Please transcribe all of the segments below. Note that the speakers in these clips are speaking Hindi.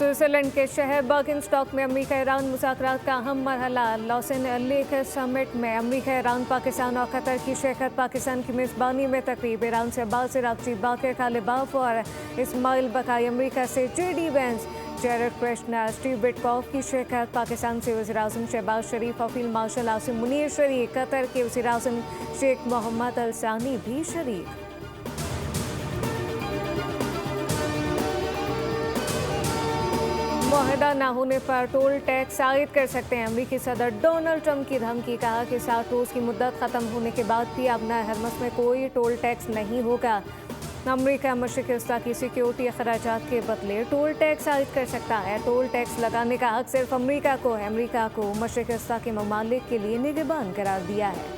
स्विट्जरलैंड के शहर बर्किनस्टॉक में अमेरिका ईरान मुज़ाकरात का अहम मरहला। लॉसन लेक समिट में अमेरिका ईरान पाकिस्तान और कतर की शिरकत। पाकिस्तान की मेज़बानी में तकरीब। ईरान से अब्बास अराग़ची, बाक़िर कालिबाफ और इस्माइल बकाई। अमेरिका से JD Vance, Jared Kushner, Steve Witkoff की शिरकत। पाकिस्तान से वज़ीर-ए-आज़म शहबाज शरीफ और फील्ड मार्शल आसिम मुनीर शरीक। कतर के वज़ीर-ए-आज़म शेख मोहम्मद अल सानी भी शरीक। मुआहदा न होने पर टोल टैक्स आयद कर सकते हैं। अमेरिकी सदर डोनाल्ड ट्रंप की धमकी। कहा कि 60 रोज़ की मुद्दत ख़त्म होने के बाद भी अब नए हरमस में कोई टोल टैक्स नहीं होगा। अमेरिका मशरिक़ वस्ता की सिक्योरिटी अखराजात के बदले टोल टैक्स आयद कर सकता है। टोल टैक्स लगाने का हक सिर्फ अमेरिका को है। अमेरिका को मशरिक़ वस्ता के ममालिक के लिए निगहबान करार दिया है।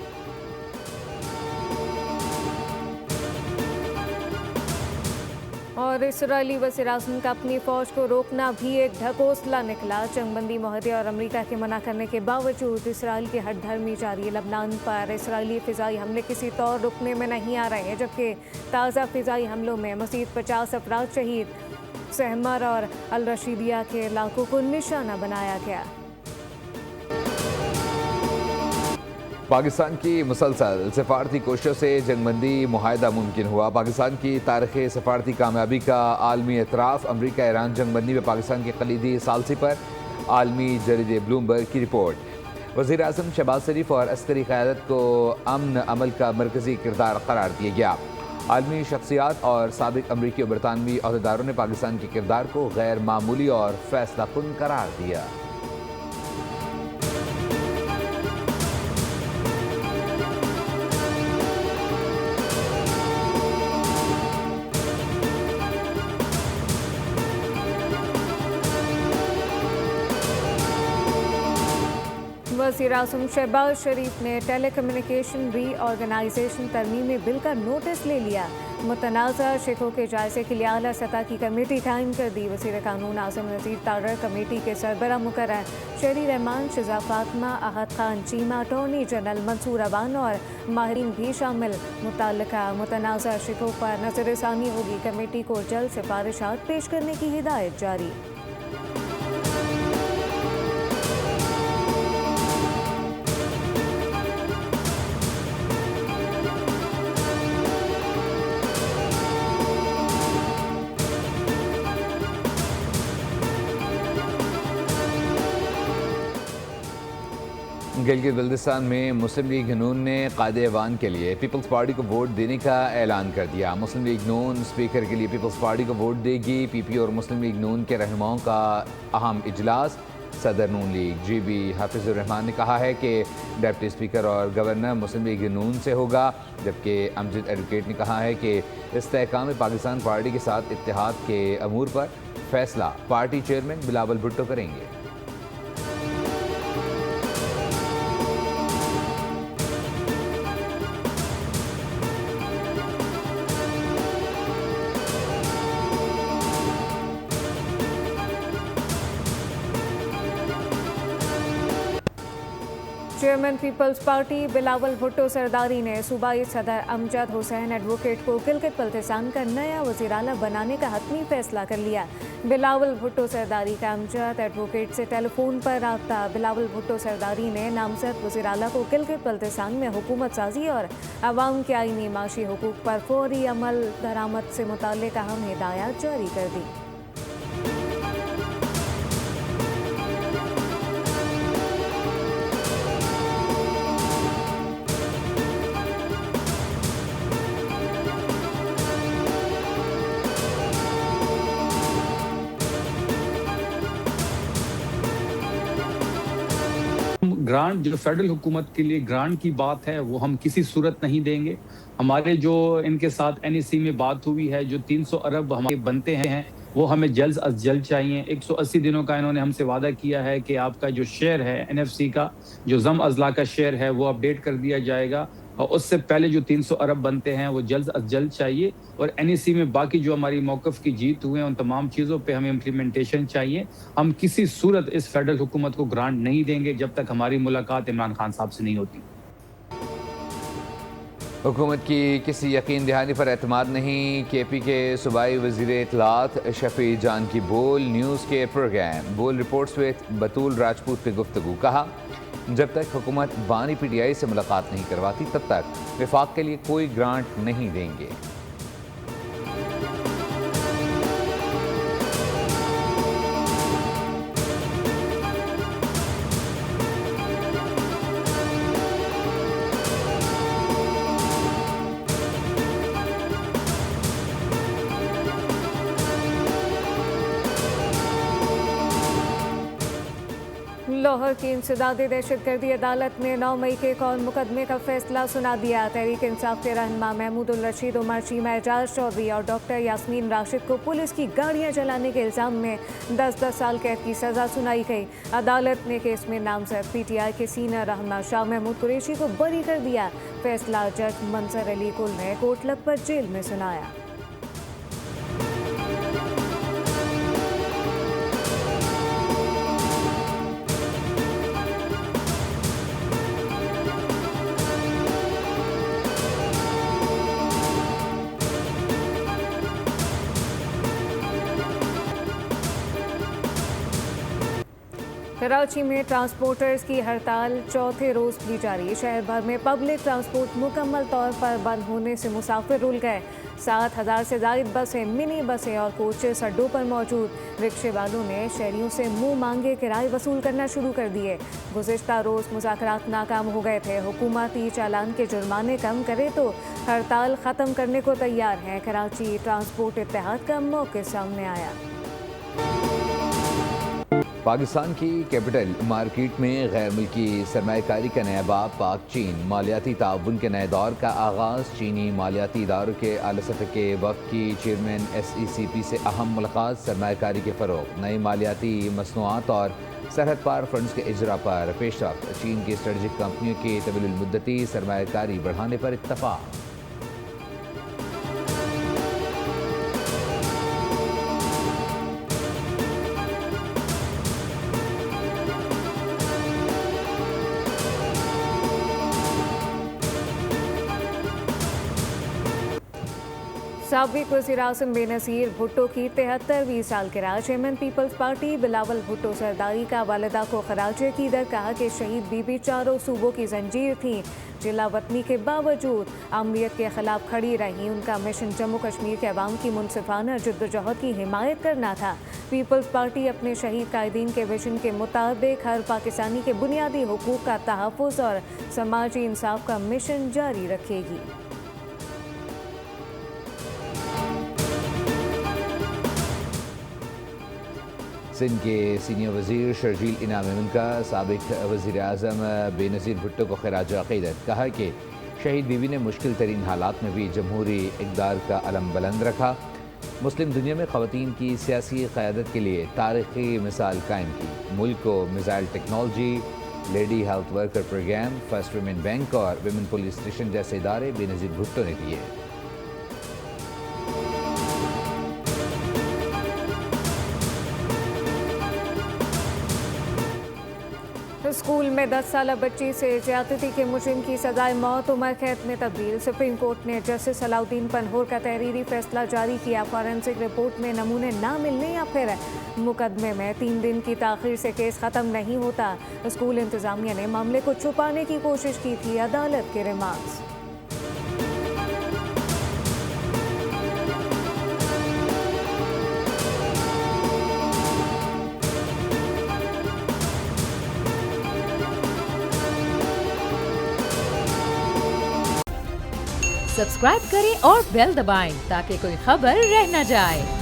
और इसराइली वज़ीर-ए-आज़म का अपनी फ़ौज को रोकना भी एक ढकोसला निकला। जंगबंदी मुआहदे और अमेरिका के मना करने के बावजूद इसराइल की हठधर्मी जारी है। लबनान पर इसराइली फ़िज़ाई हमले किसी तौर रुकने में नहीं आ रहे हैं, जबकि ताज़ा फ़िज़ाई हमलों में मज़ीद 50 अफराद शहीद। सहमर और अल रशीदिया के इलाकों को निशाना बनाया गया। पाकिस्तान की मुसलसल सफारती कोशिशों से जंगबंदी मुआहदा मुमकिन हुआ। पाकिस्तान की तारीख़ सफारती कामयाबी का आलमी एतराफ़। अमरीका ईरान जंगबंदी में पाकिस्तान की कलीदी सालसी पर आलमी जरीदे ब्लूमबर्ग की रिपोर्ट। वज़ीर-ए-आज़म शहबाज शरीफ और अस्करी क़यादत को अमन अमल का मरकज़ी किरदार करार दिया गया। आलमी शख्सियात और साबिक़ अमरीकी और बरतानवी अहदेदारों ने पाकिस्तान के किरदार को गैर मामूली और फैसलाकुन करार दिया। वज़ीर-ए-आज़म शहबाज शरीफ ने टेलीकम्युनिकेशन रीऑर्गेनाइजेशन तरमीमी बिल का नोटिस ले लिया। मुतनाज़ा शिकों के जायजे के लिए आला सतह की कमेटी कायम कर दी। वज़ीर कानून आज़म नज़ीर तारड़ कमेटी के सरबराह मुकर्रर। शहरी रहमान, शिजा फातिमा, अहद खान चीमा, अटॉर्नी जनरल मंसूर अवान और माहिरीन भी शामिल। मुतल्लिका मुतनाज़ा शिकों पर नज़रसानी होगी। कमेटी को जल्द सिफारिशात पेश करने की हिदायत जारी। गिलगित बल्तिस्तान में मुस्लिम लीग नून ने कायदे ऐवान के लिए पीपल्स पार्टी को वोट देने का ऐलान कर दिया। मुस्लिम लीग नून स्पीकर के लिए पीपल्स पार्टी को वोट देगी। PP और मुस्लिम लीग नून के रहनुमाओं का अहम इजलास। सदर नून लीग GB हाफिजुर रहमान ने कहा है कि डिप्टी स्पीकर और गवर्नर मुस्लिम लीग नून से होगा, जबकि अमजद एडवोकेट ने कहा है कि इस्तेहकाम पाकिस्तान पार्टी के साथ इत्तेहाद के अमूर पर फैसला पार्टी चेयरमैन बिलावल भुट्टो करेंगे। Chairman Peoples Party Bilawal Bhutto Zardari ने सूबाई सदर अमजद हुसैन एडवोकेट को गिलगित बल्तिस्तान का नया वज़ीर आला बनाने का हतमी फैसला कर लिया। बिलावल भुट्टो सरदारी का अमजद एडवोकेट से टेलीफोन पर रब्ता। बिलावल भुट्टो सरदारी ने नामजद वज़ीर आला को गिलगित बल्तिस्तान में हुकूमत साजी और अवाम के आईनी माशी हुकूक पर फौरी अमल दरामद से मुताल्लिक़ अहम हिदायत जारी कर दी। ग्रांट जो फेडरल हुकूमत के लिए ग्रांट की बात है वो हम किसी सूरत नहीं देंगे। हमारे जो इनके साथ NEC में बात हुई है, जो 300 अरब हमारे बनते हैं वो हमें जल्द अज जल्द चाहिए। 180 दिनों का इन्होंने हमसे वादा किया है कि आपका जो शेयर है NFC का, जो जम अजला का शेयर है वो अपडेट कर दिया जाएगा और उससे पहले जो 300 अरब बनते हैं वो जल्द अज जल्द चाहिए। और NEC में बाकी जो हमारी मौक़िफ़ की जीत हुए हैं उन तमाम चीज़ों पे हमें इम्प्लीमेंटेशन चाहिए। हम किसी सूरत इस फेडरल हुकूमत को ग्रांट नहीं देंगे जब तक हमारी मुलाकात इमरान खान साहब से नहीं होती। हुकूमत की किसी यकीन दहानी पर एतमाद नहीं। KP के सूबाई वज़ीर इत्तलात शफी जान की बोल न्यूज़ के प्रोग्राम बोल रिपोर्ट्स विद बतूल राजपूत पे गुफ्तगू। कहा, जब तक हुकूमत बानी PTI से मुलाकात नहीं करवाती तब तक विफाक के लिए कोई ग्रांट नहीं देंगे। लाहौर की इंसदादी दहशतगर्दी अदालत ने 9 मई के एक और मुकदमे का फैसला सुना दिया। तहरीक इंसाफ के रहनुमा महमूद उल रशीद, उमर शीमा, एजाज चौधरी और डॉक्टर यास्मीन राशिद को पुलिस की गाड़ियां चलाने के इल्जाम में 10-10 साल कैद की सजा सुनाई गई। अदालत ने केस में नामजद PTI के सीनियर रहनुमा शाह महमूद कुरैशी को बरी कर दिया। फैसला जज मंसर अली कुल ने कोटलक पर जेल में सुनाया। कराची में ट्रांसपोर्टर्स की हड़ताल चौथे रोज भी जारी। शहर भर में पब्लिक ट्रांसपोर्ट मुकम्मल तौर पर बंद होने से मुसाफिर रुल गए। 7,000 से ज़ायद बसें, मिनी बसें और कोचेस अड्डों पर मौजूद। रिक्शे वालों ने शहरियों से मुंह मांगे किराए वसूल करना शुरू कर दिए। गुज़िश्ता रोज़ मुज़ाकरात नाकाम हो गए थे। हुकूमती चालान के जुर्माने कम करे तो हड़ताल ख़त्म करने को तैयार है। कराची ट्रांसपोर्ट इत्तेहाद का मौक़िफ़ सामने आया। पाकिस्तान की कैपिटल मार्केट में गैर मुल्की सरमायाकारी का नया बाब पाक चीन मालियाती ताउन के नए दौर का आगाज़। चीनी मालियाती इदारों के आला सतह के वफ़द की चेयरमैन SECP से अहम मुलाकात। सरमायाकारी के फ़रोग़, नई मालियाती मसनूआत और सरहद पार फंड्स के इजरा पर पेशरफ्त। चीन की स्ट्रेटजिक कंपनियों की तवील मुद्दती सरमायाकारी बढ़ाने पर इत्तफ़ाक़। साबिक़ वज़ीर आज़म बेनज़ीर भुट्टो की 73वीं सालगिरह। Chairman Peoples Party Bilawal Bhutto Zardari का वालिदा को खराज अक़ीदत। कहा कि शहीद बीबी चारों सूबों की जंजीर थी। जिला वतनी के बावजूद अमरीत के खिलाफ खड़ी रही। उनका मिशन जम्मू कश्मीर के अवाम की मुनसिफाना जद्दोजहद की हिमायत करना था। पीपल्स पार्टी अपने शहीद कायदीन के विजन के मुताबिक हर पाकिस्तानी के बुनियादी हुकूक का तहफ़्फ़ुज़ और समाजी इंसाफ का मिशन जारी रखेगी। सिंध के सीनियर वज़ीर शर्जील इनामी उनका साबिक़ वज़ीर आज़म बेनज़ीर भुट्टो को खराज अक़ीदत। कहा कि शहीद बीवी ने मुश्किल तरीन हालात में भी जमहूरी इक़दार का अलम बुलंद रखा। मुस्लिम दुनिया में ख़वातीन की सियासी क़यादत के लिए तारीख़ी मिसाल कायम की। मुल्क को missile technology, lady health worker programme, first women bank और वुमेन पुलिस स्टेशन जैसे इदारे बेनज़ीर भुट्टो ने दिए। स्कूल में 10 साला बच्ची से ज्यादती के मुजरिम की सजाए मौत उम्र कैद में तब्दील। सुप्रीम कोर्ट ने जस्टिस सलाउद्दीन पनहोर का तहरीरी फैसला जारी किया। फॉरेंसिक रिपोर्ट में नमूने ना मिलने या फिर मुकदमे में 3 दिन की ताख़ीर से केस ख़त्म नहीं होता। स्कूल इंतज़ामिया ने मामले को छुपाने की कोशिश की थी। अदालत के रिमार्क्स। सब्सक्राइब करें और बेल दबाएं ताकि कोई खबर रह न जाए।